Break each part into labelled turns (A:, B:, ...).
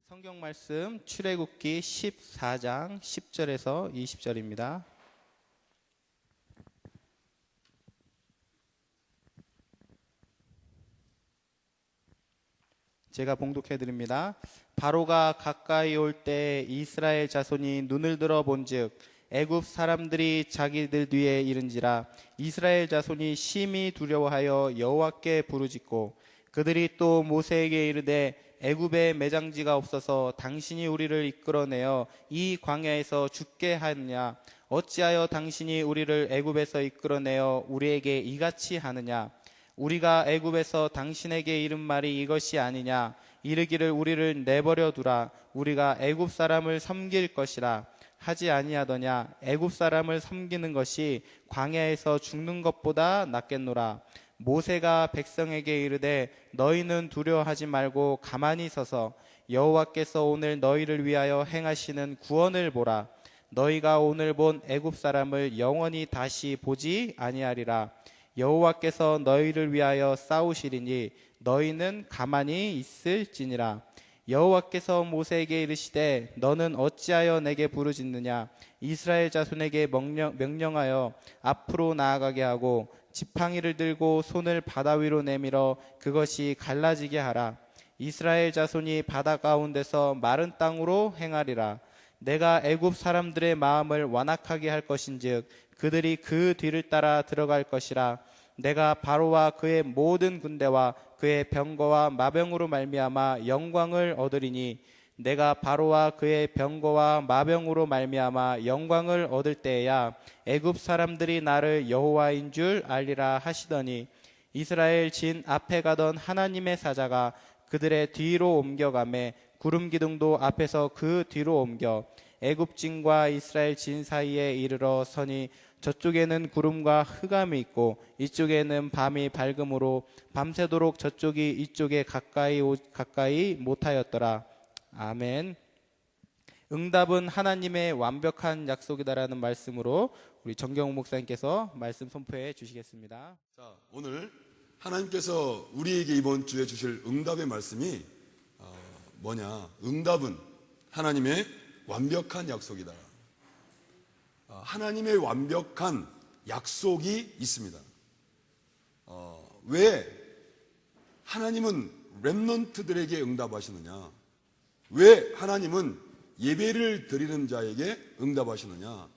A: 성경 말씀 출애굽기 14장 10절에서 20절입니다. 제가 봉독해 드립니다. 바로가 가까이 올 때 이스라엘 자손이 눈을 들어 본즉 애굽 사람들이 자기들 뒤에 이른지라. 이스라엘 자손이 심히 두려워하여 여호와께 부르짖고 그들이 또 모세에게 이르되 애굽에 매장지가 없어서 당신이 우리를 이끌어내어 이 광야에서 죽게 하느냐? 어찌하여 당신이 우리를 애굽에서 이끌어내어 우리에게 이같이 하느냐? 우리가 애굽에서 당신에게 이른 말이 이것이 아니냐? 이르기를 우리를 내버려 두라. 우리가 애굽 사람을 섬길 것이라 하지 아니하더냐? 애굽 사람을 섬기는 것이 광야에서 죽는 것보다 낫겠노라. 모세가 백성에게 이르되 너희는 두려워하지 말고 가만히 서서 여호와께서 오늘 너희를 위하여 행하시는 구원을 보라. 너희가 오늘 본 애굽 사람을 영원히 다시 보지 아니하리라. 여호와께서 너희를 위하여 싸우시리니 너희는 가만히 있을지니라. 여호와께서 모세에게 이르시되 너는 어찌하여 내게 부르짖느냐? 이스라엘 자손에게 명령하여 앞으로 나아가게 하고 지팡이를 들고 손을 바다 위로 내밀어 그것이 갈라지게 하라. 이스라엘 자손이 바다 가운데서 마른 땅으로 행하리라. 내가 애굽 사람들의 마음을 완악하게 할 것인즉 그들이 그 뒤를 따라 들어갈 것이라. 내가 바로와 그의 모든 군대와 그의 병거와 마병으로 말미암아 영광을 얻으리니 내가 바로와 그의 병거와 마병으로 말미암아 영광을 얻을 때에야 애굽 사람들이 나를 여호와인 줄 알리라 하시더니 이스라엘 진 앞에 가던 하나님의 사자가 그들의 뒤로 옮겨가매 구름 기둥도 앞에서 그 뒤로 옮겨 애굽 진과 이스라엘 진 사이에 이르러 서니 저쪽에는 구름과 흑암이 있고 이쪽에는 밤이 밝음으로 밤새도록 저쪽이 이쪽에 가까이 못하였더라. 아멘. 응답은 하나님의 완벽한 약속이다라는 말씀으로 우리 정경욱 목사님께서 말씀 선포해 주시겠습니다.
B: 자, 오늘 하나님께서 우리에게 이번 주에 주실 응답의 말씀이 뭐냐? 응답은 하나님의 완벽한 약속이다. 하나님의 완벽한 약속이 있습니다. 왜 하나님은 렘넌트들에게 응답하시느냐? 왜 하나님은 예배를 드리는 자에게 응답하시느냐?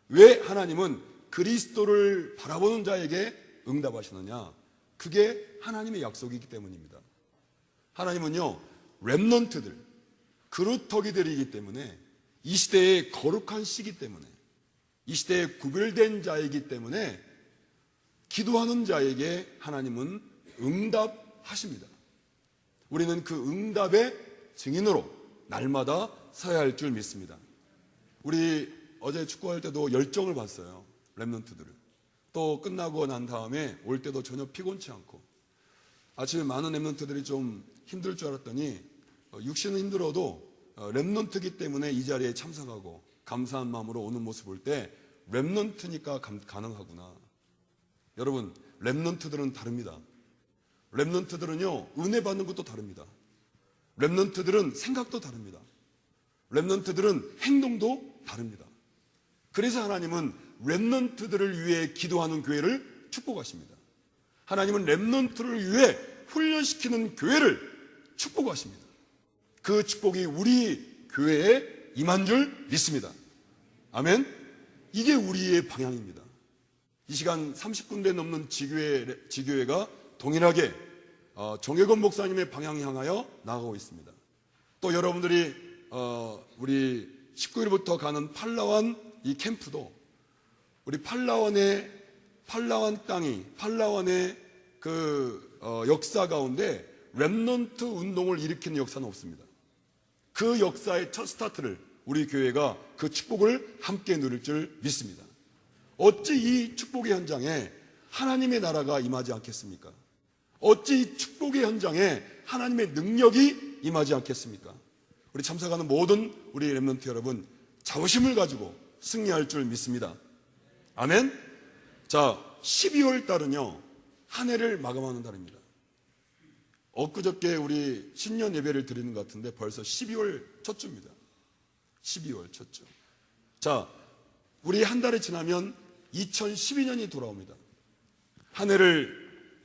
B: 왜 하나님은 그리스도를 바라보는 자에게 응답하시느냐? 그게 하나님의 약속이기 때문입니다. 하나님은요, 렘넌트들, 그루터기들이기 때문에 이 시대의 거룩한 시기 때문에 이 시대에 구별된 자이기 때문에 기도하는 자에게 하나님은 응답하십니다. 우리는 그 응답의 증인으로 날마다 서야 할 줄 믿습니다. 우리 어제 축구할 때도 열정을 봤어요. 렘넌트들을. 또 끝나고 난 다음에 올 때도 전혀 피곤치 않고 아침에 많은 렘넌트들이 좀 힘들 줄 알았더니 육신은 힘들어도 렘넌트기 때문에 이 자리에 참석하고 감사한 마음으로 오는 모습 볼 때 렘넌트니까 가능하구나. 여러분, 렘넌트들은 다릅니다. 렘넌트들은요, 은혜 받는 것도 다릅니다. 렘넌트들은 생각도 다릅니다. 렘넌트들은 행동도 다릅니다. 그래서 하나님은 렘넌트들을 위해 기도하는 교회를 축복하십니다. 하나님은 렘넌트를 위해 훈련시키는 교회를 축복하십니다. 그 축복이 우리 교회에 임한 줄 믿습니다. 아멘. 이게 우리의 방향입니다. 이 시간 30군데 넘는 지교회가 동일하게 정혜건 목사님의 방향 향하여 나아가고 있습니다. 또 여러분들이 우리 19일부터 가는 팔라완 이 캠프도 우리 팔라완의 그 역사 가운데 렘넌트 운동을 일으키는 역사는 없습니다. 그 역사의 첫 스타트를 우리 교회가 그 축복을 함께 누릴 줄 믿습니다. 어찌 이 축복의 현장에 하나님의 나라가 임하지 않겠습니까? 어찌 이 축복의 현장에 하나님의 능력이 임하지 않겠습니까? 우리 참석하는 모든 우리 렘넌트 여러분, 자부심을 가지고 승리할 줄 믿습니다. 아멘. 자, 12월 달은요, 한 해를 마감하는 달입니다. 엊그저께 우리 신년 예배를 드리는 것 같은데 벌써 12월 첫 주입니다. 12월 첫 주. 자, 우리 한 달이 지나면 2012년이 돌아옵니다. 한 해를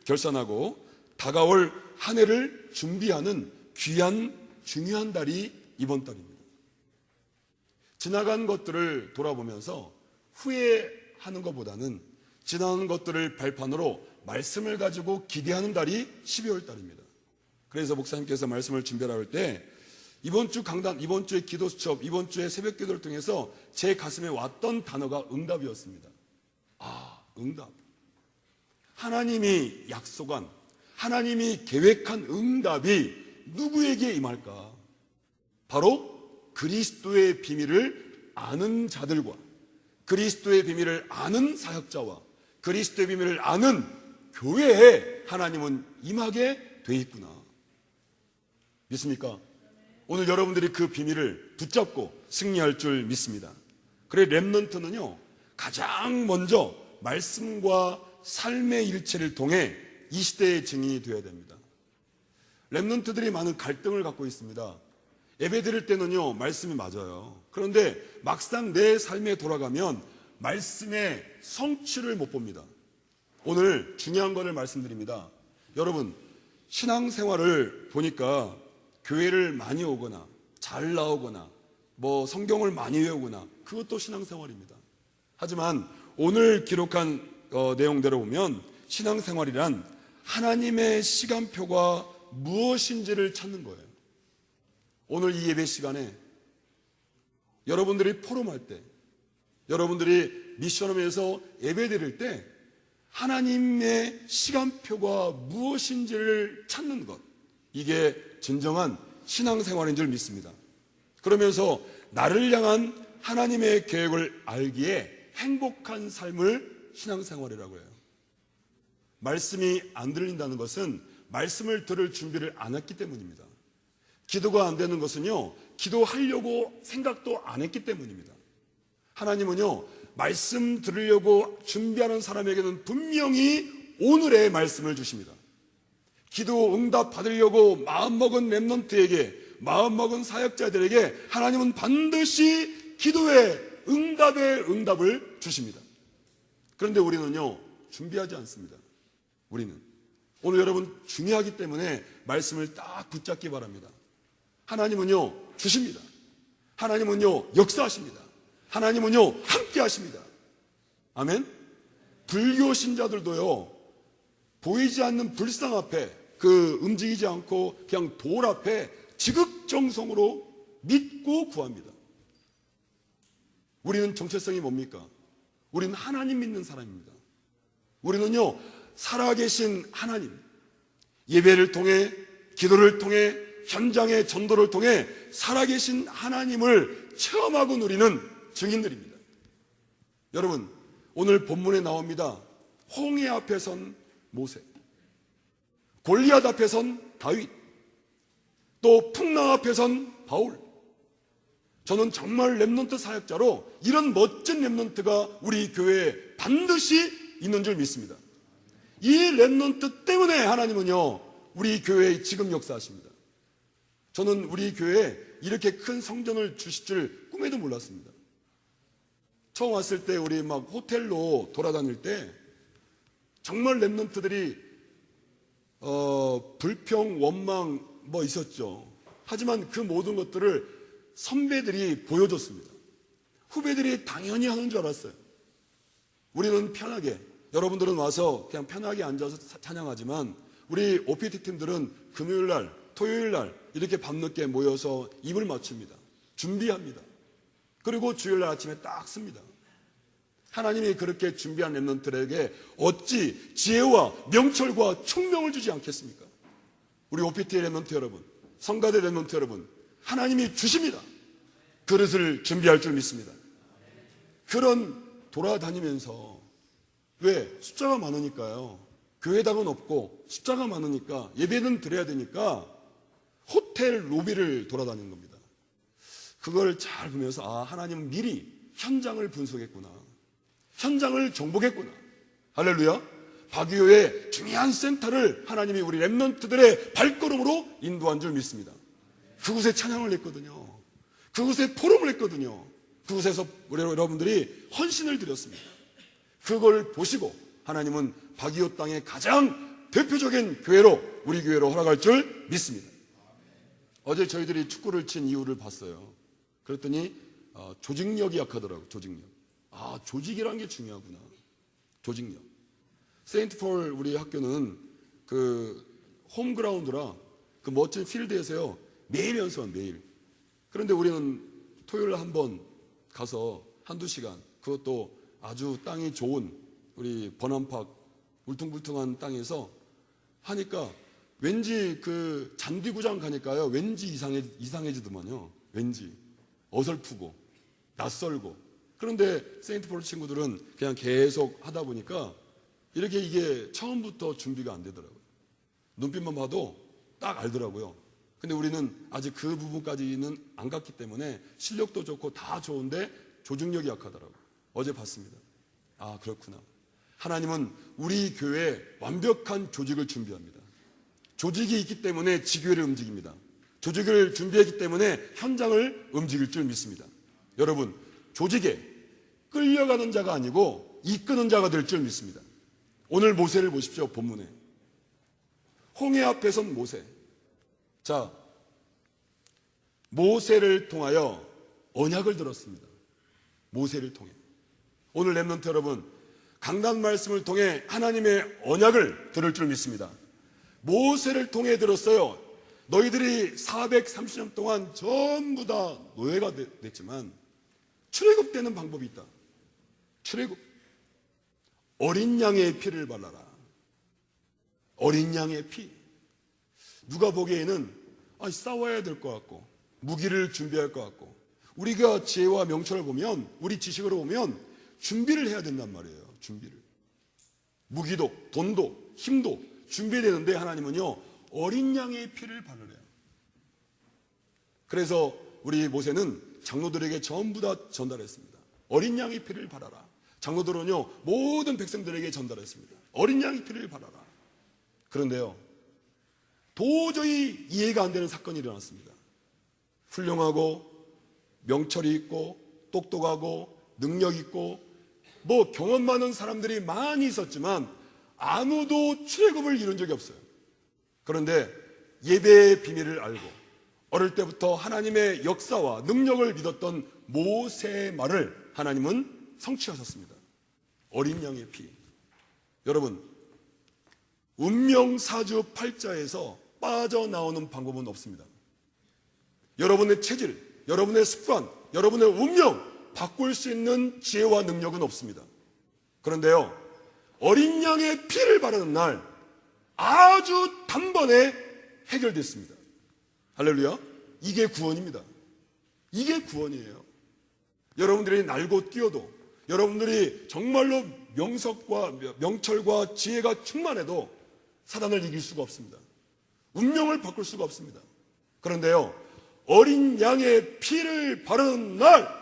B: 결산하고 다가올 한 해를 준비하는 귀한 중요한 달이 이번 달입니다. 지나간 것들을 돌아보면서 후회하는 것보다는 지나간 것들을 발판으로 말씀을 가지고 기대하는 달이 12월 달입니다. 그래서 목사님께서 말씀을 준비하라 때 이번 주 강단, 이번 주의 기도 수첩, 이번 주의 새벽 기도를 통해서 제 가슴에 왔던 단어가 응답이었습니다. 아, 응답. 하나님이 약속한, 하나님이 계획한 응답이 누구에게 임할까? 바로 그리스도의 비밀을 아는 자들과 그리스도의 비밀을 아는 사역자와 그리스도의 비밀을 아는 교회에 하나님은 임하게 돼 있구나. 믿습니까? 오늘 여러분들이 그 비밀을 붙잡고 승리할 줄 믿습니다. 그래 렘넌트는요, 가장 먼저 말씀과 삶의 일체를 통해 이 시대의 증인이 되어야 됩니다. 렘넌트들이 많은 갈등을 갖고 있습니다. 예배 드릴 때는요, 말씀이 맞아요. 그런데 막상 내 삶에 돌아가면 말씀의 성취를 못 봅니다. 오늘 중요한 것을 말씀드립니다. 여러분, 신앙생활을 보니까 교회를 많이 오거나 잘 나오거나 뭐 성경을 많이 외우거나 그것도 신앙생활입니다. 하지만 오늘 기록한 내용대로 보면 신앙생활이란 하나님의 시간표가 무엇인지를 찾는 거예요. 오늘 이 예배 시간에 여러분들이 포럼할 때, 여러분들이 미션홈에서 예배 드릴 때 하나님의 시간표가 무엇인지를 찾는 것, 이게 진정한 신앙생활인 줄 믿습니다. 그러면서 나를 향한 하나님의 계획을 알기에 행복한 삶을 신앙생활이라고 해요. 말씀이 안 들린다는 것은 말씀을 들을 준비를 안 했기 때문입니다. 기도가 안 되는 것은요, 기도하려고 생각도 안 했기 때문입니다. 하나님은요, 말씀 들으려고 준비하는 사람에게는 분명히 오늘의 말씀을 주십니다. 기도 응답 받으려고 마음먹은 렘넌트에게, 마음먹은 사역자들에게 하나님은 반드시 기도의 응답의 응답을 주십니다. 그런데 우리는요, 준비하지 않습니다. 우리는 오늘 여러분 중요하기 때문에 말씀을 딱 붙잡기 바랍니다. 하나님은요, 주십니다. 하나님은요, 역사하십니다. 하나님은요, 함께 하십니다. 아멘? 불교 신자들도요, 보이지 않는 불상 앞에, 그 움직이지 않고 그냥 돌 앞에 지극정성으로 믿고 구합니다. 우리는 정체성이 뭡니까? 우리는 하나님 믿는 사람입니다. 우리는요, 살아계신 하나님, 예배를 통해, 기도를 통해, 현장의 전도를 통해 살아계신 하나님을 체험하고 누리는 증인들입니다. 여러분, 오늘 본문에 나옵니다. 홍해 앞에 선 모세, 골리앗 앞에 선 다윗, 또 풍랑 앞에 선 바울. 저는 정말 렘넌트 사역자로 이런 멋진 렘넌트가 우리 교회에 반드시 있는 줄 믿습니다. 이 렘넌트 때문에 하나님은요, 우리 교회에 지금 역사하십니다. 저는 우리 교회에 이렇게 큰 성전을 주실 줄 꿈에도 몰랐습니다. 처음 왔을 때 우리 막 호텔로 돌아다닐 때 정말 렘넌트들이 불평, 원망 뭐 있었죠. 하지만 그 모든 것들을 선배들이 보여줬습니다. 후배들이 당연히 하는 줄 알았어요. 우리는 편하게, 여러분들은 와서 그냥 편하게 앉아서 찬양하지만 우리 OPT 팀들은 금요일날, 토요일날 이렇게 밤늦게 모여서 입을 맞춥니다. 준비합니다. 그리고 주일날 아침에 딱 씁니다. 하나님이 그렇게 준비한 렘넌트들에게 어찌 지혜와 명철과 총명을 주지 않겠습니까? 우리 OPT 렘넌트 여러분, 성가대 렘넌트 여러분, 하나님이 주십니다. 그릇을 준비할 줄 믿습니다. 그런 돌아다니면서, 왜? 숫자가 많으니까요. 교회당은 없고 숫자가 많으니까 예배는 드려야 되니까 호텔 로비를 돌아다니는 겁니다. 그걸 잘 보면서, 아, 하나님은 미리 현장을 분석했구나. 현장을 정복했구나. 할렐루야. 바기오의 중요한 센터를 하나님이 우리 렘넌트들의 발걸음으로 인도한 줄 믿습니다. 그곳에 찬양을 했거든요. 그곳에 포럼을 했거든요. 그곳에서 우리 여러분들이 헌신을 드렸습니다. 그걸 보시고 하나님은 바기오 땅의 가장 대표적인 교회로, 우리 교회로 허락할 줄 믿습니다. 어제 저희들이 축구를 친 이유를 봤어요. 그랬더니 조직력이 약하더라고요. 조직력. 조직이란 게 중요하구나. 조직력. 세인트폴 우리 학교는 그 홈그라운드라 그 멋진 필드에서요 매일 연습한 매일. 그런데 우리는 토요일 한 번 가서 한두 시간, 그것도 아주 땅이 좋은 우리 번안팍 울퉁불퉁한 땅에서 하니까 왠지 그 잔디구장 가니까요 왠지 이상해지더만요. 왠지 어설프고 낯설고. 그런데 세인트폴 친구들은 그냥 계속 하다 보니까 이렇게 이게 처음부터 준비가 안 되더라고요. 눈빛만 봐도 딱 알더라고요. 근데 우리는 아직 그 부분까지는 안 갔기 때문에 실력도 좋고 다 좋은데 조직력이 약하더라고요. 어제 봤습니다. 그렇구나. 하나님은 우리 교회에 완벽한 조직을 준비합니다. 조직이 있기 때문에 지교회를 움직입니다. 조직을 준비했기 때문에 현장을 움직일 줄 믿습니다. 여러분, 조직에 끌려가는 자가 아니고 이끄는 자가 될 줄 믿습니다. 오늘 모세를 보십시오. 본문에 홍해 앞에 선 모세. 자, 모세를 통하여 언약을 들었습니다. 모세를 통해. 오늘 렘넌트 여러분, 강단 말씀을 통해 하나님의 언약을 들을 줄 믿습니다. 모세를 통해 들었어요. 너희들이 430년 동안 전부 다 노예가 됐지만 출애굽되는 방법이 있다. 출애굽. 어린 양의 피를 발라라. 어린 양의 피. 누가 보기에는 싸워야 될 것 같고 무기를 준비할 것 같고 우리가 지혜와 명철을 보면, 우리 지식으로 보면 준비를 해야 된단 말이에요. 준비를. 무기도 돈도 힘도 준비되는데 하나님은요 어린 양의 피를 바르래요. 그래서 우리 모세는 장로들에게 전부 다 전달했습니다. 어린 양의 피를 바라라. 장로들은요 모든 백성들에게 전달했습니다. 어린 양의 피를 바라라. 그런데요 도저히 이해가 안 되는 사건이 일어났습니다. 훌륭하고 명철이 있고 똑똑하고 능력 있고 경험 많은 사람들이 많이 있었지만 아무도 출애굽을 이룬 적이 없어요. 그런데 예배의 비밀을 알고 어릴 때부터 하나님의 역사와 능력을 믿었던 모세의 말을 하나님은 성취하셨습니다. 어린 양의 피. 여러분, 운명사주 팔자에서 빠져나오는 방법은 없습니다. 여러분의 체질, 여러분의 습관, 여러분의 운명 바꿀 수 있는 지혜와 능력은 없습니다. 그런데요 어린 양의 피를 바르는 날 아주 단번에 해결됐습니다. 할렐루야. 이게 구원입니다. 이게 구원이에요. 여러분들이 날고 뛰어도, 여러분들이 정말로 명철과 지혜가 충만해도 사단을 이길 수가 없습니다. 운명을 바꿀 수가 없습니다. 그런데요 어린 양의 피를 바르는 날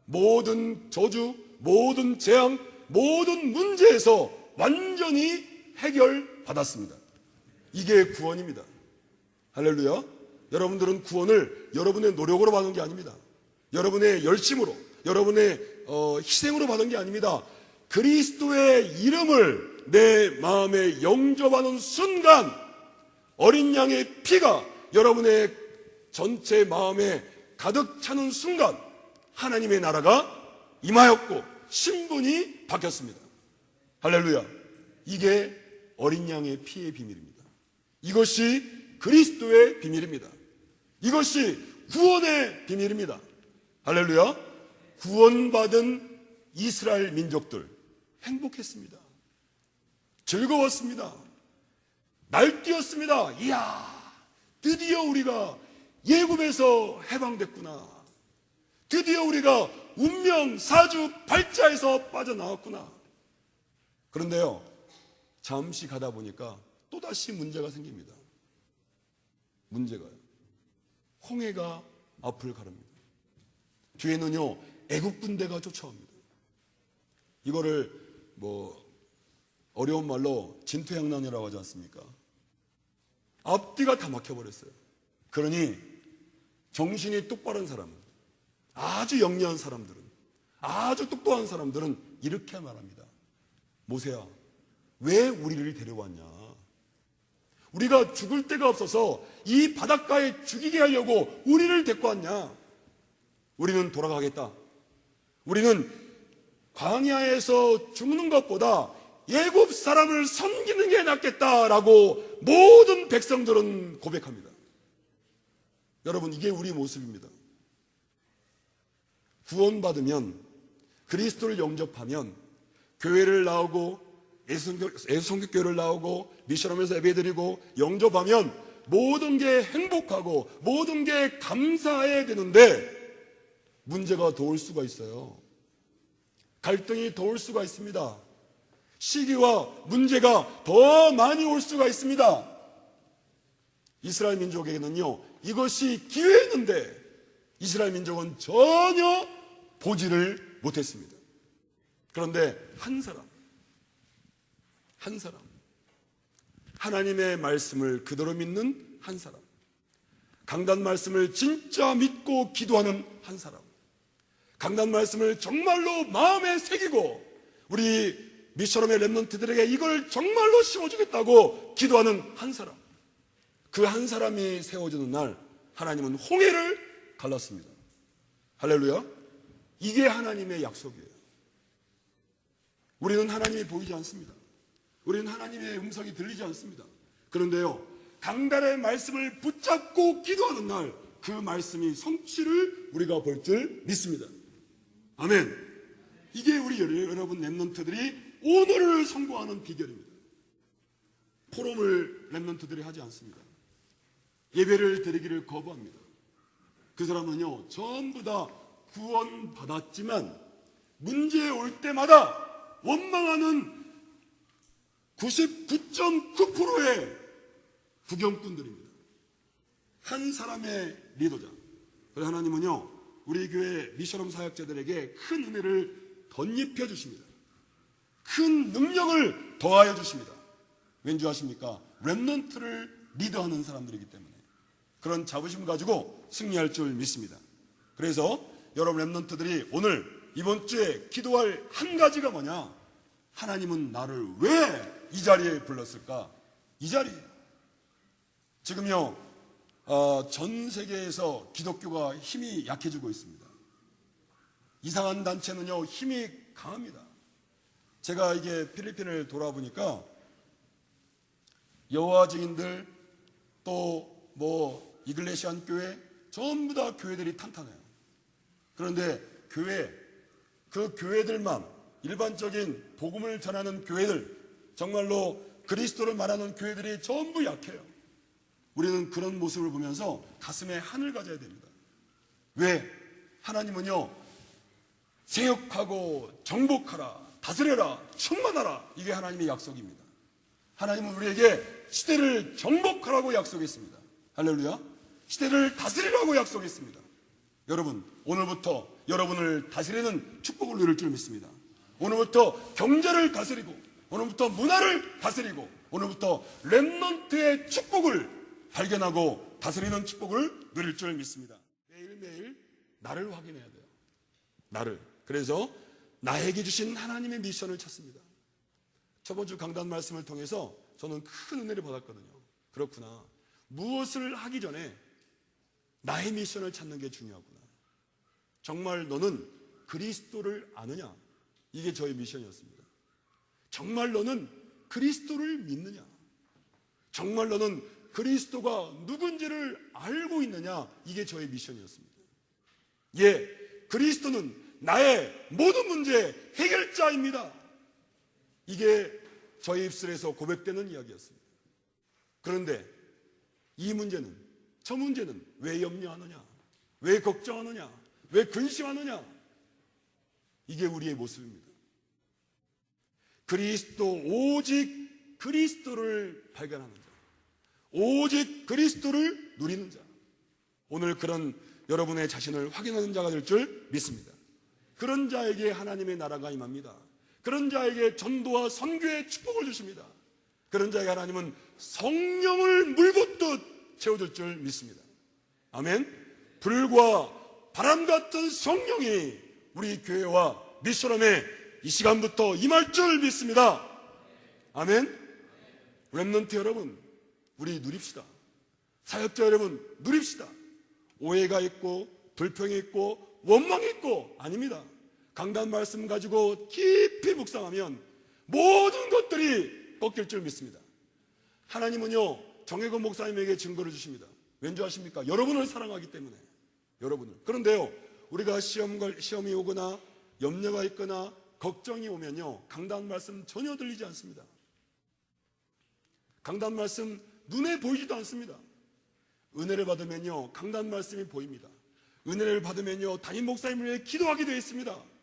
B: 모든 저주, 모든 재앙, 모든 문제에서 완전히 해결받았습니다. 이게 구원입니다. 할렐루야. 여러분들은 구원을 여러분의 노력으로 받은 게 아닙니다. 여러분의 열심으로, 여러분의 희생으로 받은 게 아닙니다. 그리스도의 이름을 내 마음에 영접하는 순간 어린 양의 피가 여러분의 전체 마음에 가득 차는 순간 하나님의 나라가 임하였고 신분이 바뀌었습니다. 할렐루야. 이게 어린 양의 피의 비밀입니다. 이것이 그리스도의 비밀입니다. 이것이 구원의 비밀입니다. 할렐루야. 구원받은 이스라엘 민족들 행복했습니다. 즐거웠습니다. 날뛰었습니다. 이야, 드디어 우리가 예굽에서 해방됐구나. 드디어 우리가 운명 사주 발자에서 빠져나왔구나. 그런데요 잠시 가다 보니까 또다시 문제가 생깁니다. 문제가요. 홍해가 앞을 가릅니다. 뒤에는요 애국 군대가 쫓아옵니다. 이거를 어려운 말로 진퇴양난이라고 하지 않습니까? 앞뒤가 다 막혀버렸어요. 그러니 정신이 똑바른 사람은, 아주 영리한 사람들은, 아주 똑똑한 사람들은 이렇게 말합니다. 모세야, 왜 우리를 데려왔냐? 우리가 죽을 데가 없어서 이 바닷가에 죽이게 하려고 우리를 데리고 왔냐? 우리는 돌아가겠다. 우리는 광야에서 죽는 것보다 애굽 사람을 섬기는 게 낫겠다라고 모든 백성들은 고백합니다. 여러분, 이게 우리 모습입니다. 구원받으면, 그리스도를 영접하면 교회를 나오고 애성교회를 나오고 미션하면서 예배드리고 영접하면 모든 게 행복하고 모든 게 감사해야 되는데 문제가 더 올 수가 있어요. 갈등이 더 올 수가 있습니다. 시기와 문제가 더 많이 올 수가 있습니다. 이스라엘 민족에게는요, 이것이 기회였는데 이스라엘 민족은 전혀 보지를 못했습니다. 그런데 한 사람 하나님의 말씀을 그대로 믿는 한 사람, 강단 말씀을 진짜 믿고 기도하는 한 사람, 강단 말씀을 정말로 마음에 새기고 우리 미션홈의 렘넌트들에게 이걸 정말로 심어주겠다고 기도하는 한 사람, 그 한 사람이 세워지는 날 하나님은 홍해를 갈랐습니다. 할렐루야. 이게 하나님의 약속이에요. 우리는 하나님이 보이지 않습니다. 우리는 하나님의 음성이 들리지 않습니다. 그런데요, 강단의 말씀을 붙잡고 기도하는 날 그 말씀이 성취를 우리가 볼 줄 믿습니다. 아멘. 이게 우리 여러분 렘넌트들이 오늘을 선고하는 비결입니다. 포럼을 렘넌트들이 하지 않습니다. 예배를 드리기를 거부합니다. 그 사람은요, 전부 다 구원받았지만 문제 올 때마다 원망하는 99.9%의 구경꾼들입니다. 한 사람의 리더자. 그래서 하나님은요, 우리 교회 미션홈 사역자들에게 큰 은혜를 덧입혀 주십니다. 큰 능력을 더하여 주십니다. 왠지 아십니까? 렘넌트를 리더하는 사람들이기 때문에 그런 자부심 가지고 승리할 줄 믿습니다. 그래서 여러분 렘넌트들이 오늘 이번 주에 기도할 한 가지가 뭐냐? 하나님은 나를 왜 이 자리에 불렀을까? 이 자리에 지금요, 전 세계에서 기독교가 힘이 약해지고 있습니다. 이상한 단체는요, 힘이 강합니다. 제가 이게 필리핀을 돌아보니까 여호와 증인들 또 뭐 이글레시안 교회 전부 다 교회들이 탄탄해요. 그런데 그 교회들만, 일반적인 복음을 전하는 교회들, 정말로 그리스도를 말하는 교회들이 전부 약해요. 우리는 그런 모습을 보면서 가슴에 한을 가져야 됩니다. 왜? 하나님은요, 세역하고 정복하라, 다스려라, 충만하라, 이게 하나님의 약속입니다. 하나님은 우리에게 시대를 정복하라고 약속했습니다. 할렐루야. 시대를 다스리라고 약속했습니다. 여러분, 오늘부터 여러분을 다스리는 축복을 누릴 줄 믿습니다. 오늘부터 경제를 다스리고, 오늘부터 문화를 다스리고, 오늘부터 렘넌트의 축복을 발견하고 다스리는 축복을 누릴 줄 믿습니다. 매일매일 나를 확인해야 돼요. 나를. 그래서 나에게 주신 하나님의 미션을 찾습니다. 저번 주 강단 말씀을 통해서 저는 큰 은혜를 받았거든요. 그렇구나. 무엇을 하기 전에 나의 미션을 찾는 게 중요하구나. 정말 너는 그리스도를 아느냐? 이게 저의 미션이었습니다. 정말 너는 그리스도를 믿느냐? 정말 너는 그리스도가 누군지를 알고 있느냐? 이게 저의 미션이었습니다. 예, 그리스도는 나의 모든 문제의 해결자입니다. 이게 저의 입술에서 고백되는 이야기였습니다. 그런데 이 문제는, 저 문제는 왜 염려하느냐? 왜 걱정하느냐? 왜 근심하느냐? 이게 우리의 모습입니다. 그리스도, 오직 그리스도를 발견하는 자, 오직 그리스도를 누리는 자, 오늘 그런 여러분의 자신을 확인하는 자가 될 줄 믿습니다. 그런 자에게 하나님의 나라가 임합니다. 그런 자에게 전도와 선교의 축복을 주십니다. 그런 자에게 하나님은 성령을 물붓듯 채워줄 줄 믿습니다. 아멘. 불과 바람 같은 성령이 우리 교회와 미션홈에 이 시간부터 임할 줄 믿습니다. 아멘. 렘넌트 여러분, 우리 누립시다. 사역자 여러분, 누립시다. 오해가 있고 불평이 있고 원망이 있고 아닙니다. 강단 말씀 가지고 깊이 묵상하면 모든 것들이 꺾일 줄 믿습니다. 하나님은요, 정혜건 목사님에게 증거를 주십니다. 왠지 아십니까? 여러분을 사랑하기 때문에. 여러분을. 그런데요, 우리가 시험이 오거나 염려가 있거나 걱정이 오면요, 강단 말씀 전혀 들리지 않습니다. 강단 말씀 눈에 보이지도 않습니다. 은혜를 받으면요, 강단 말씀이 보입니다. 은혜를 받으면요, 담임 목사님을 위해 기도하게 되어 있습니다.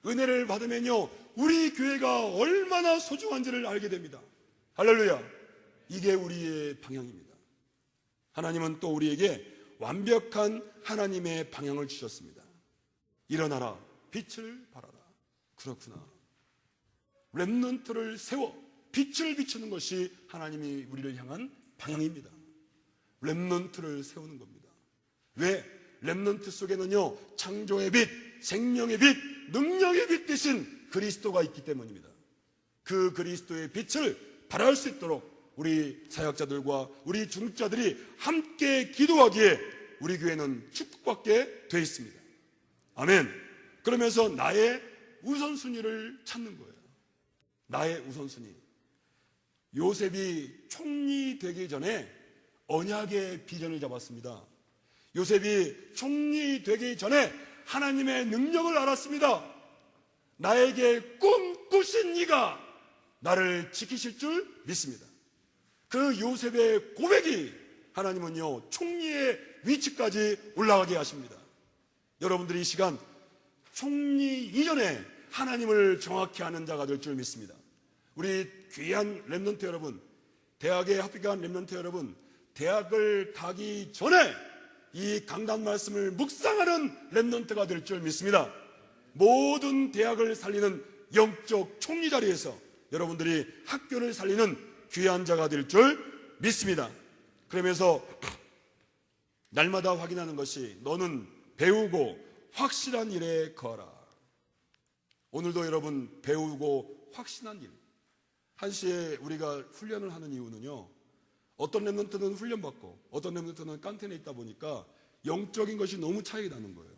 B: 은혜를 받으면요, 우리 교회가 얼마나 소중한지를 알게 됩니다. 할렐루야. 이게 우리의 방향입니다. 하나님은 또 우리에게 완벽한 하나님의 방향을 주셨습니다. 일어나라, 빛을 발하라. 그렇구나. 렘넌트를 세워 빛을 비추는 것이 하나님이 우리를 향한 방향입니다. 렘넌트를 세우는 겁니다. 왜? 렘넌트 속에는요, 창조의 빛, 생명의 빛, 능력의 빛 대신 그리스도가 있기 때문입니다. 그 그리스도의 빛을 발할 수 있도록 우리 사역자들과 우리 중직자들이 함께 기도하기에 우리 교회는 축복받게 되어 있습니다. 아멘. 그러면서 나의 우선순위를 찾는 거예요. 나의 우선순위. 요셉이 총리 되기 전에 언약의 비전을 잡았습니다. 요셉이 총리 되기 전에 하나님의 능력을 알았습니다. 나에게 꿈꾸신 이가 나를 지키실 줄 믿습니다. 그 요셉의 고백이 하나님은요, 총리의 위치까지 올라가게 하십니다. 여러분들이 이 시간 총리 이전에 하나님을 정확히 아는 자가 될 줄 믿습니다. 우리 귀한 렘넌트 여러분, 대학에 합격한 렘넌트 여러분, 대학을 가기 전에 이 강단 말씀을 묵상하는 렘넌트가 될 줄 믿습니다. 모든 대학을 살리는 영적 총리 자리에서 여러분들이 학교를 살리는 귀한 자가 될 줄 믿습니다. 그러면서 날마다 확인하는 것이 너는 배우고 확실한 일에 거하라. 오늘도 여러분 배우고 확신한 일. 한시에 우리가 훈련을 하는 이유는요, 어떤 렘넌트는 훈련받고 어떤 렘넌트는 깐텐에 있다 보니까 영적인 것이 너무 차이가 나는 거예요.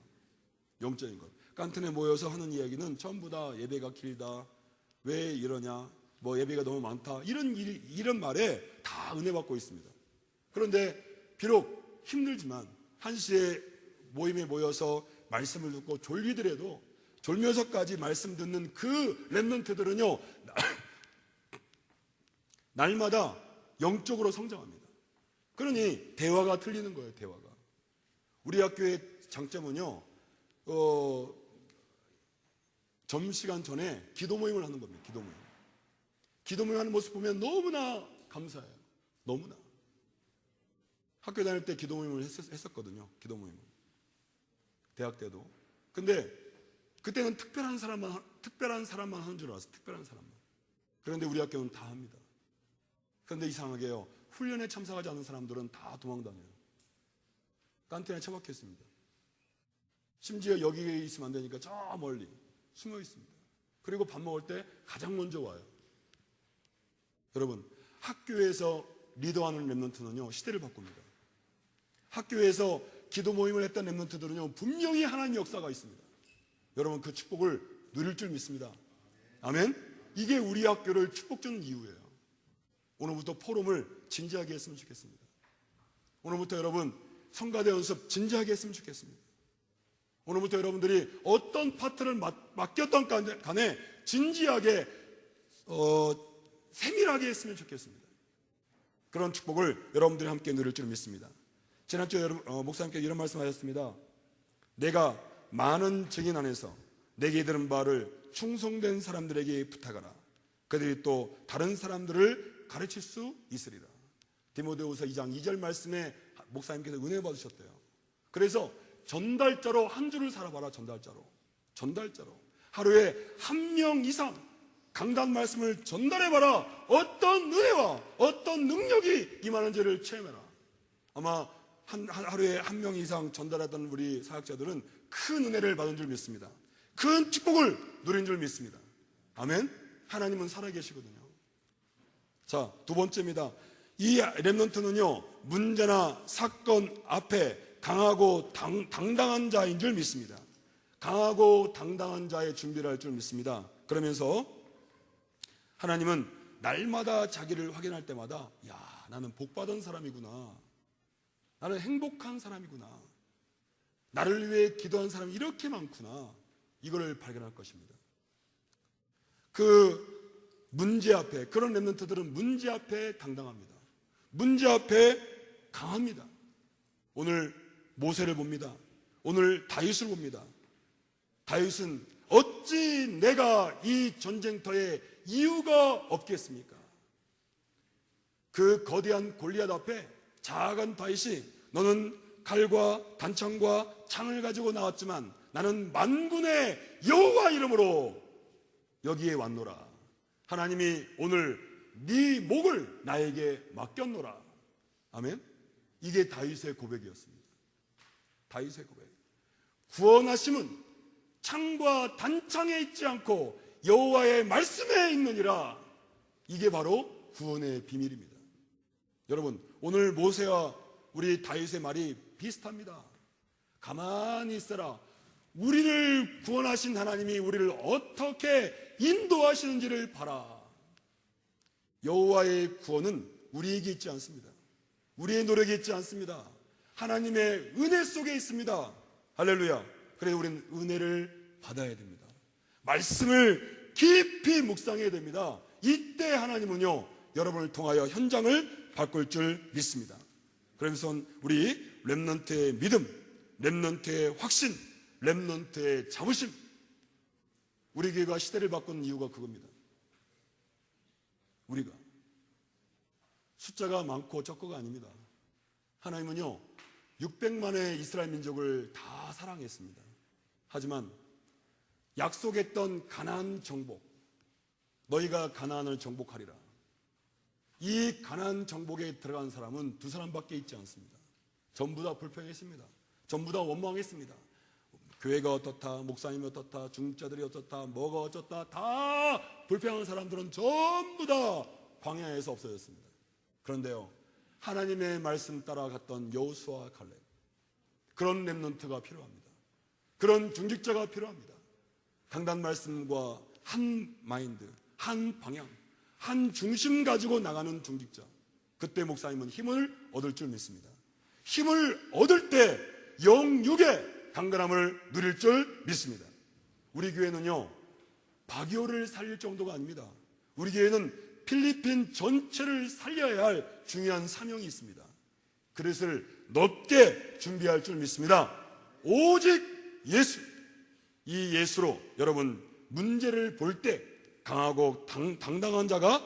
B: 영적인 것. 깐텐에 모여서 하는 이야기는 전부 다 예배가 길다, 왜 이러냐, 뭐 예배가 너무 많다, 이런 말에 다 은혜 받고 있습니다. 그런데 비록 힘들지만 한시에 모임에 모여서 말씀을 듣고 졸리더라도 졸면서까지 말씀 듣는 그 렘넌트들은요, 날마다 영적으로 성장합니다. 그러니 대화가 틀리는 거예요. 대화가. 우리 학교의 장점은요, 점심시간 전에 기도 모임을 하는 겁니다. 기도 모임. 기도 모임 하는 모습 보면 너무나 감사해요. 너무나. 학교 다닐 때 기도 모임을 했었거든요. 기도 모임을. 대학 때도. 근데 그때는 특별한 사람만 하는 줄 알았어요. 특별한 사람만. 그런데 우리 학교는 다 합니다. 그런데 이상하게요, 훈련에 참석하지 않은 사람들은 다 도망다녀요. 깐텐에 처박혀 있습니다. 심지어 여기에 있으면 안 되니까 저 멀리 숨어 있습니다. 그리고 밥 먹을 때 가장 먼저 와요. 여러분, 학교에서 리더하는 렘넌트는요, 시대를 바꿉니다. 학교에서 기도 모임을 했던 렘넌트들은요, 분명히 하나님 역사가 있습니다. 여러분, 그 축복을 누릴 줄 믿습니다. 아멘? 이게 우리 학교를 축복 주는 이유예요. 오늘부터 포럼을 진지하게 했으면 좋겠습니다. 오늘부터 여러분 성가대 연습 진지하게 했으면 좋겠습니다. 오늘부터 여러분들이 어떤 파트를 맡겼던 간에 진지하게 세밀하게 했으면 좋겠습니다. 그런 축복을 여러분들이 함께 누릴 줄 믿습니다. 지난주에 목사님께 이런 말씀하셨습니다. 내가 많은 증인 안에서 내게 들은 바를 충성된 사람들에게 부탁하라. 그들이 또 다른 사람들을 가르칠 수 있으리라. 디모데후서 2장 2절 말씀에 목사님께서 은혜 받으셨대요. 그래서 전달자로 한 주를 살아봐라. 전달자로 하루에 한 명 이상 강단 말씀을 전달해봐라. 어떤 은혜와 어떤 능력이 임하는지를 체험해라. 아마 하루에 한 명 이상 전달하던 우리 사역자들은 큰 은혜를 받은 줄 믿습니다. 큰 축복을 누린 줄 믿습니다. 아멘. 하나님은 살아계시거든요. 자, 두 번째입니다. 이 렘넌트는요, 문제나 사건 앞에 강하고 당당한 자인 줄 믿습니다. 강하고 당당한 자의 준비를 할 줄 믿습니다. 그러면서 하나님은 날마다 자기를 확인할 때마다, 야, 나는 복받은 사람이구나. 나는 행복한 사람이구나. 나를 위해 기도한 사람이 이렇게 많구나. 이걸 발견할 것입니다. 그 문제 앞에, 그런 렘넌트들은 문제 앞에 당당합니다. 문제 앞에 강합니다. 오늘 모세를 봅니다. 오늘 다윗을 봅니다. 다윗은 어찌 내가 이 전쟁터에 이유가 없겠습니까? 그 거대한 골리앗 앞에 작은 다윗이 너는 칼과 단창과 창을 가지고 나왔지만 나는 만군의 여호와 이름으로 여기에 왔노라. 하나님이 오늘 네 목을 나에게 맡겼노라. 아멘. 이게 다윗의 고백이었습니다. 다윗의 고백. 구원하심은 창과 단창에 있지 않고 여호와의 말씀에 있느니라. 이게 바로 구원의 비밀입니다. 여러분, 오늘 모세와 우리 다윗의 말이 비슷합니다. 가만히 있어라. 우리를 구원하신 하나님이 우리를 어떻게 인도하시는지를 봐라. 여호와의 구원은 우리에게 있지 않습니다. 우리의 노력이 있지 않습니다. 하나님의 은혜 속에 있습니다. 할렐루야. 그래서 우리는 은혜를 받아야 됩니다. 말씀을 깊이 묵상해야 됩니다. 이때 하나님은요, 여러분을 통하여 현장을 바꿀 줄 믿습니다. 그러면서 우리 렘넌트의 믿음, 렘넌트의 확신, 렘넌트의 자부심, 우리 교회가 시대를 바꾼 이유가 그겁니다. 우리가 숫자가 많고 적고가 아닙니다. 하나님은요 600만의 이스라엘 민족을 다 사랑했습니다. 하지만 약속했던 가나안 정복, 너희가 가나안을 정복하리라. 이 가나안 정복에 들어간 사람은 두 사람밖에 있지 않습니다. 전부 다 불평했습니다. 전부 다 원망했습니다. 교회가 어떻다, 목사님이 어떻다, 중직자들이 어떻다, 뭐가 어쩌다, 다 불평하는 사람들은 전부 다 광야에서 없어졌습니다. 그런데요, 하나님의 말씀 따라갔던 여호수아와 갈렙, 그런 렘넌트가 필요합니다. 그런 중직자가 필요합니다. 강단 말씀과 한 마인드, 한 방향, 한 중심 가지고 나가는 중직자. 그때 목사님은 힘을 얻을 줄 믿습니다. 힘을 얻을 때 영육의 강건함을 누릴 줄 믿습니다. 우리 교회는요, 바기오를 살릴 정도가 아닙니다. 우리 교회는 필리핀 전체를 살려야 할 중요한 사명이 있습니다. 그릇을 넓게 준비할 줄 믿습니다. 오직 예수, 이 예수로 여러분 문제를 볼 때 강하고 당당한 자가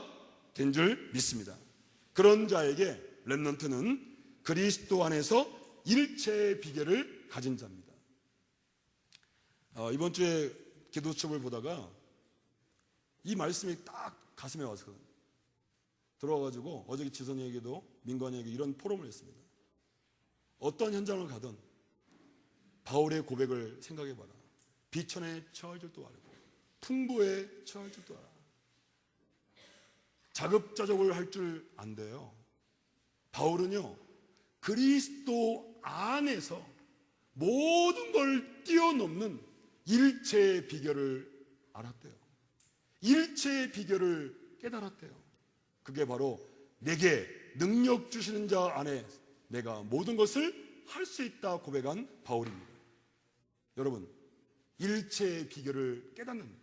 B: 된 줄 믿습니다. 그런 자에게 렘넌트는 그리스도 안에서 일체의 비결을 가진 자입니다. 이번 주에 기도첩을 보다가 이 말씀이 딱 가슴에 왔어요. 들어와가지고 어저께 지선이에게도 민관이에게 이런 포럼을 했습니다. 어떤 현장을 가든 바울의 고백을 생각해봐라. 비천에 처할 줄도 알고 풍부에 처할 줄도 알아. 자급자족을 할 줄 안 돼요. 바울은요, 그리스도 안에서 모든 걸 뛰어넘는 일체의 비결을 알았대요. 일체의 비결을 깨달았대요. 그게 바로 내게 능력 주시는 자 안에 내가 모든 것을 할 수 있다 고백한 바울입니다. 여러분, 일체의 비결을 깨닫는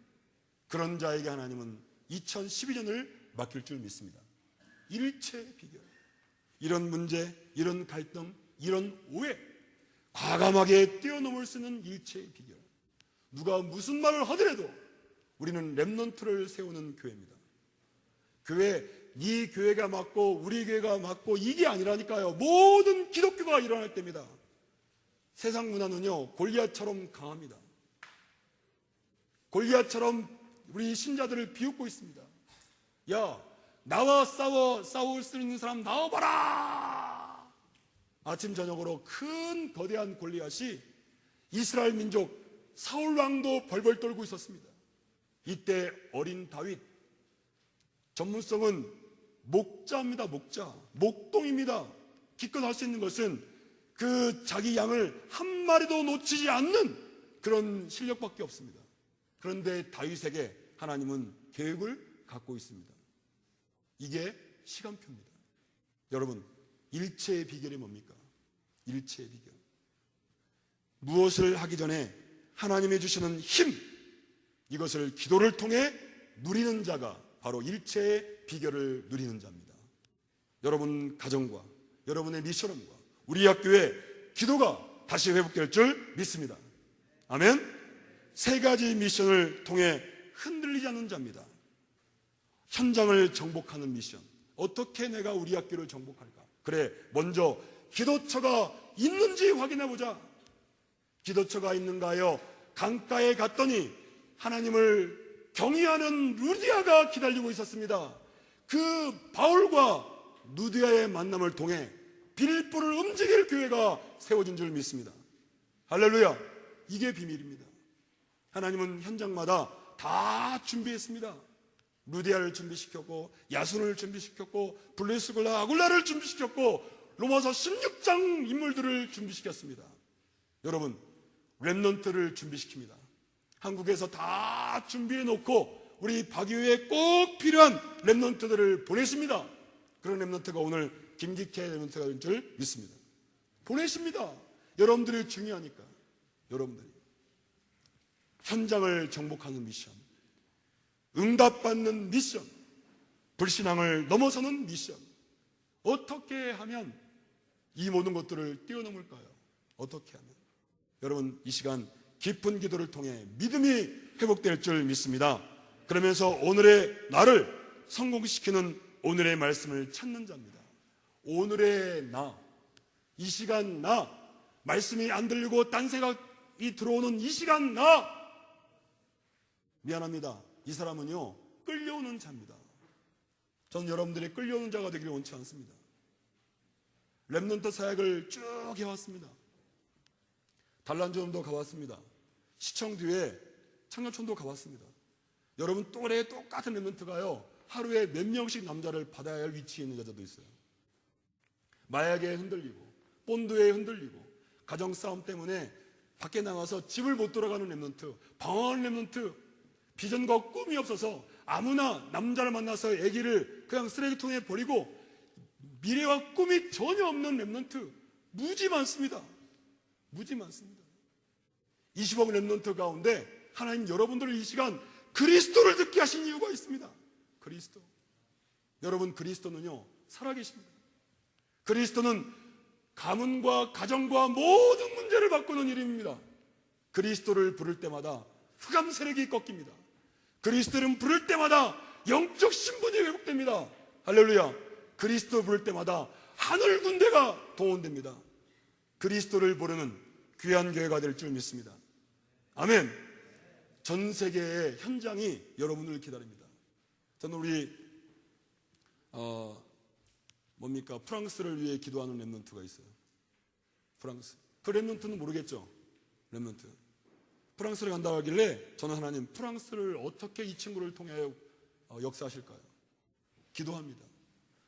B: 그런 자에게 하나님은 2012년을 맡길 줄 믿습니다. 일체의 비결. 이런 문제, 이런 갈등, 이런 오해, 과감하게 뛰어넘을 수 있는 일체의 비결. 누가 무슨 말을 하더라도 우리는 렘넌트를 세우는 교회입니다. 네 교회가 맞고 우리 교회가 맞고 이게 아니라니까요. 모든 기독교가 일어날 때입니다. 세상 문화는요 골리앗처럼 강합니다. 골리앗처럼 우리 신자들을 비웃고 있습니다. 야, 나와 싸울 수 있는 사람 나와봐라. 아침 저녁으로 큰 거대한 골리앗이 이스라엘 민족 사울 왕도 벌벌 떨고 있었습니다. 이때 어린 다윗, 전문성은 목자입니다. 목동입니다. 기껏 할 수 있는 것은 그 자기 양을 한 마리도 놓치지 않는 그런 실력밖에 없습니다. 그런데 다윗에게 하나님은 계획을 갖고 있습니다. 이게 시간표입니다. 여러분, 일체의 비결이 뭡니까? 일체의 비결. 무엇을 하기 전에 하나님이 주시는 힘, 이것을 기도를 통해 누리는 자가 바로 일체의 비결을 누리는 자입니다. 여러분 가정과 여러분의 미션과 우리 학교의 기도가 다시 회복될 줄 믿습니다. 아멘. 3가지 미션을 통해 흔들리지 않는 자입니다. 현장을 정복하는 미션. 어떻게 내가 우리 학교를 정복할까? 그래, 먼저 기도처가 있는지 확인해보자. 기도처가 있는가 하여 강가에 갔더니 하나님을 경외하는 루디아가 기다리고 있었습니다. 그 바울과 루디아의 만남을 통해 빌립보를 움직일 교회가 세워진 줄 믿습니다. 할렐루야. 이게 비밀입니다. 하나님은 현장마다 다 준비했습니다. 루디아를 준비시켰고, 야손을 준비시켰고, 블레스골라 아굴라를 준비시켰고, 로마서 16장 인물들을 준비시켰습니다. 여러분, 렘넌트를 준비시킵니다. 한국에서 다 준비해놓고 우리 박유에 꼭 필요한 렘넌트들을 보내십니다. 그런 렘넌트가 오늘 김기태 렘넌트가 될 줄 믿습니다. 보내십니다. 여러분들이 중요하니까. 여러분들이 현장을 정복하는 미션, 응답받는 미션, 불신앙을 넘어서는 미션. 어떻게 하면 이 모든 것들을 뛰어넘을까요? 어떻게 하면? 여러분, 이 시간 깊은 기도를 통해 믿음이 회복될 줄 믿습니다. 그러면서 오늘의 나를 성공시키는 오늘의 말씀을 찾는 자입니다. 오늘의 나, 이 시간 나, 말씀이 안 들리고 딴 생각이 들어오는 이 시간 나, 미안합니다. 이 사람은요, 끌려오는 자입니다. 저는 여러분들이 끌려오는 자가 되기를 원치 않습니다. 렘넌트 사역을 쭉 해왔습니다. 단란주점도 가봤습니다. 시청 뒤에 창녀촌도 가봤습니다. 여러분 또래 똑같은 렘넌트가요, 하루에 몇 명씩 남자를 받아야 할 위치에 있는 여자도 있어요. 마약에 흔들리고 본드에 흔들리고 가정싸움 때문에 밖에 나가서 집을 못 돌아가는 렘넌트, 방황하는 렘넌트, 비전과 꿈이 없어서 아무나 남자를 만나서 아기를 그냥 쓰레기통에 버리고 미래와 꿈이 전혀 없는 렘넌트 무지 많습니다. 무지 많습니다. 20억 렘넌트 가운데 하나님 여러분들을 이 시간 그리스도를 듣게 하신 이유가 있습니다. 그리스도. 여러분, 그리스도는요 살아계십니다. 그리스도는 가문과 가정과 모든 문제를 바꾸는 이름입니다. 그리스도를 부를 때마다 흑암 세력이 꺾입니다. 그리스도를 부를 때마다 영적 신분이 회복됩니다. 할렐루야. 그리스도 부를 때마다 하늘 군대가 동원됩니다. 그리스도를 부르는 귀한 교회가 될 줄 믿습니다. 아멘. 전 세계의 현장이 여러분을 기다립니다. 저는 우리 프랑스를 위해 기도하는 렘넌트가 있어요. 프랑스. 그 렘넌트는 모르겠죠. 렘넌트. 프랑스를 간다고 하길래 저는 하나님, 프랑스를 어떻게 이 친구를 통해 역사하실까요? 기도합니다.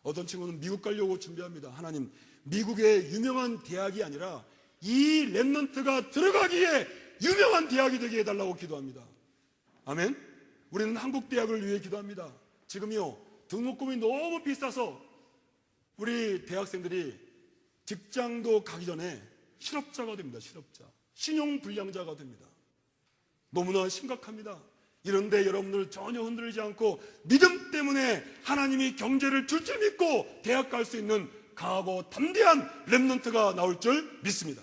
B: 어떤 친구는 미국 가려고 준비합니다. 하나님, 미국의 유명한 대학이 아니라 이 렘넌트가 들어가기에 유명한 대학이 되게 해달라고 기도합니다. 아멘. 우리는 한국 대학을 위해 기도합니다. 지금요 등록금이 너무 비싸서 우리 대학생들이 직장도 가기 전에 실업자가 됩니다. 실업자, 신용불량자가 됩니다. 너무나 심각합니다. 이런데 여러분들 전혀 흔들리지 않고 믿음 때문에 하나님이 경제를 줄 줄 믿고 대학 갈 수 있는 강하고 담대한 렘넌트가 나올 줄 믿습니다.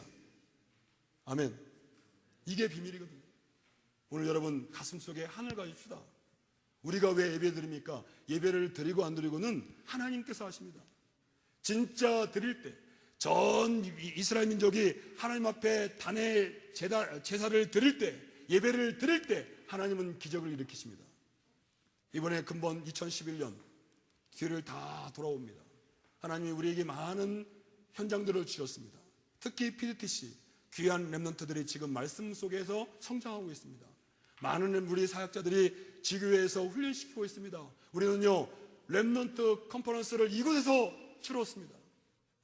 B: 아멘. 이게 비밀이거든요. 오늘 여러분 가슴속에 하늘 가집시다. 우리가 왜 예배 드립니까? 예배를 드리고 안 드리고는 하나님께서 하십니다. 진짜 드릴 때, 전 이스라엘 민족이 하나님 앞에 단의 제사를 드릴 때, 예배를 드릴 때 하나님은 기적을 일으키십니다. 이번에 근본 2011년 뒤를 다 돌아옵니다. 하나님이 우리에게 많은 현장들을 주셨습니다. 특히 PDTC 귀한 렘넌트들이 지금 말씀 속에서 성장하고 있습니다. 많은 우리 사역자들이 지교회에서 훈련시키고 있습니다. 우리는요 렘넌트 컨퍼런스를 이곳에서 치렀습니다.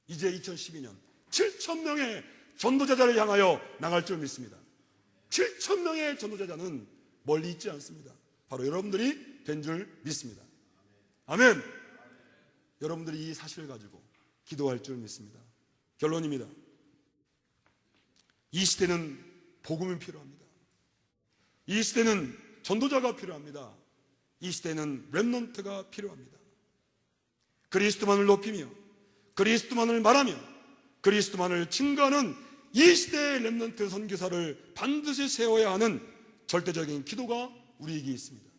B: 이제 2012년 7,000명의 전도자들을 향하여 나갈 줄 믿습니다. 7,000명의 전도자는 멀리 있지 않습니다. 바로 여러분들이 된 줄 믿습니다. 아멘. 여러분들이 이 사실을 가지고 기도할 줄 믿습니다. 결론입니다. 이 시대는 복음이 필요합니다. 이 시대는 전도자가 필요합니다. 이 시대는 렘넌트가 필요합니다. 그리스도만을 높이며 그리스도만을 말하며 그리스도만을 증거하는 이 시대의 렘넌트 선교사를 반드시 세워야 하는 절대적인 기도가 우리에게 있습니다.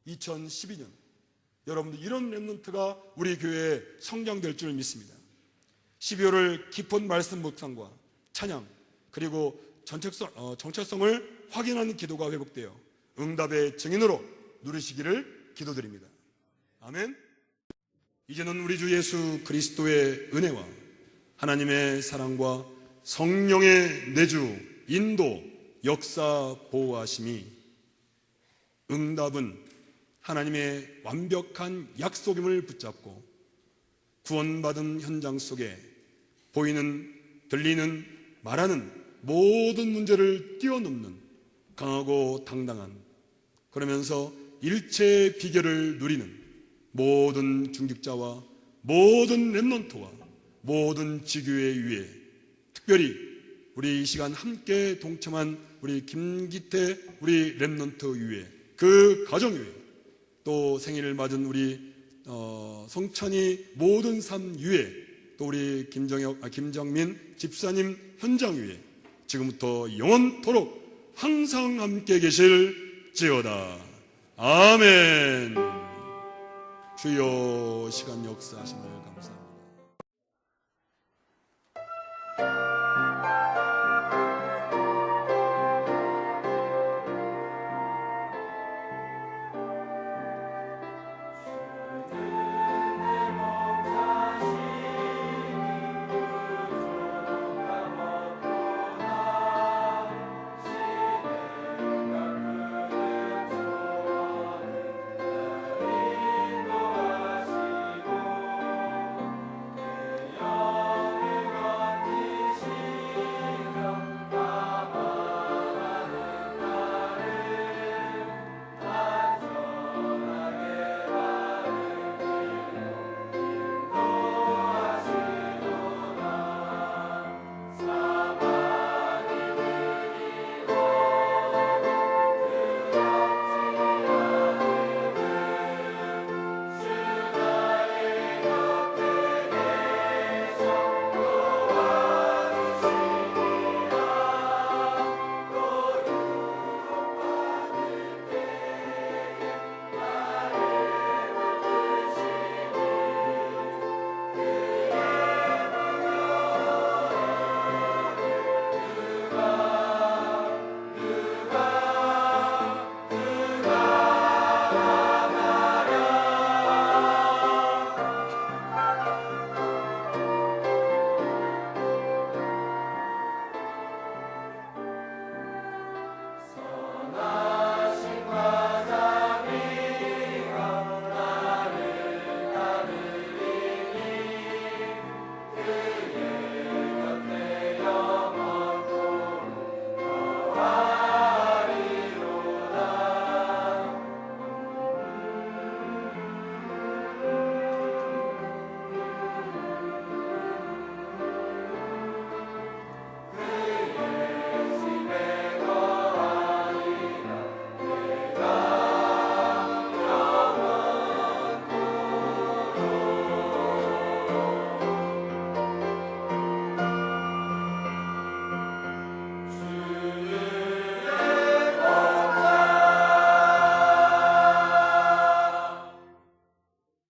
B: 2012년 여러분들 이런 렘넌트가 우리 교회에 성장될 줄 믿습니다. 12월을 깊은 말씀 묵상과 찬양 그리고 정체성을 확인하는 기도가 회복되어 응답의 증인으로 누리시기를 기도드립니다. 아멘. 이제는 우리 주 예수 그리스도의 은혜와 하나님의 사랑과 성령의 내주, 인도, 역사, 보호하심이 응답은 하나님의 완벽한 약속임을 붙잡고 구원받은 현장 속에 보이는, 들리는, 말하는 모든 문제를 뛰어넘는 강하고 당당한 그러면서 일체의 비결을 누리는 모든 중직자와 모든 렘넌트와 모든 지교회 위에 특별히 우리 이 시간 함께 동참한 우리 김기태 우리 렘넌트 위에 그 가정 위에 또 생일을 맞은 우리 성찬이 모든 삶 위에 또 우리 김정민 집사님 현장 위에 지금부터 영원토록 항상 함께 계실지어다. 아멘. 주여 시간 역사하심을 감사합니다.